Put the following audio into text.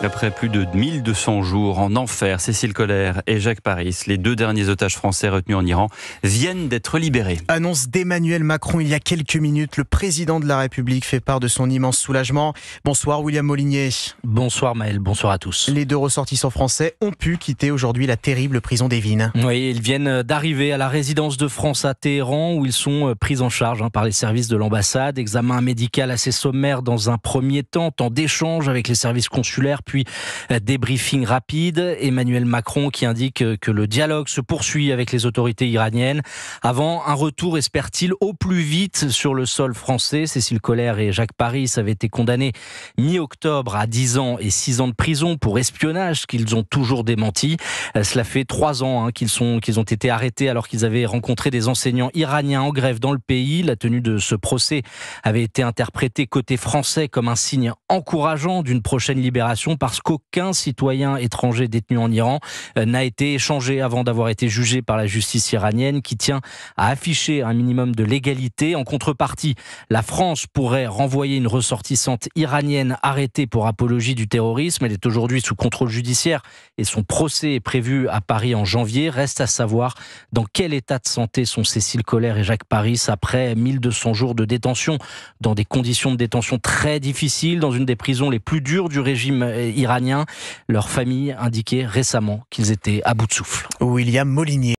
Après plus de 1200 jours en enfer, Cécile Colère et Jacques Paris, les deux derniers otages français retenus en Iran, viennent d'être libérés. Annonce d'Emmanuel Macron il y a quelques minutes. Le président de la République fait part de son immense soulagement. Bonsoir William Molinier. Bonsoir Maël, bonsoir à tous. Les deux ressortissants français ont pu quitter aujourd'hui la terrible prison d'Evin. Oui, ils viennent d'arriver à la résidence de France à Téhéran où ils sont pris en charge par les services de l'ambassade. Examen médical assez sommaire dans un premier temps d'échange avec les services consulaires, puis débriefing rapide. Emmanuel Macron qui indique que le dialogue se poursuit avec les autorités iraniennes avant un retour, espère-t-il, au plus vite sur le sol français. Cécile Colère et Jacques Paris avaient été condamnés mi-octobre à 10 ans et 6 ans de prison pour espionnage qu'ils ont toujours démenti. Cela fait 3 ans qu'ils ont été arrêtés alors qu'ils avaient rencontré des enseignants iraniens en grève dans le pays. La tenue de ce procès avait été interprétée côté français comme un signe encourageant d'une prochaine libération parce qu'aucun citoyen étranger détenu en Iran n'a été échangé avant d'avoir été jugé par la justice iranienne qui tient à afficher un minimum de légalité. En contrepartie, la France pourrait renvoyer une ressortissante iranienne arrêtée pour apologie du terrorisme. Elle est aujourd'hui sous contrôle judiciaire et son procès est prévu à Paris en janvier. Reste à savoir dans quel état de santé sont Cécile Colère et Jacques Paris après 1200 jours de détention dans des conditions de détention très difficiles, dans une des prisons les plus dures du régime iranien. Leur famille indiquait récemment qu'ils étaient à bout de souffle. William Molinier.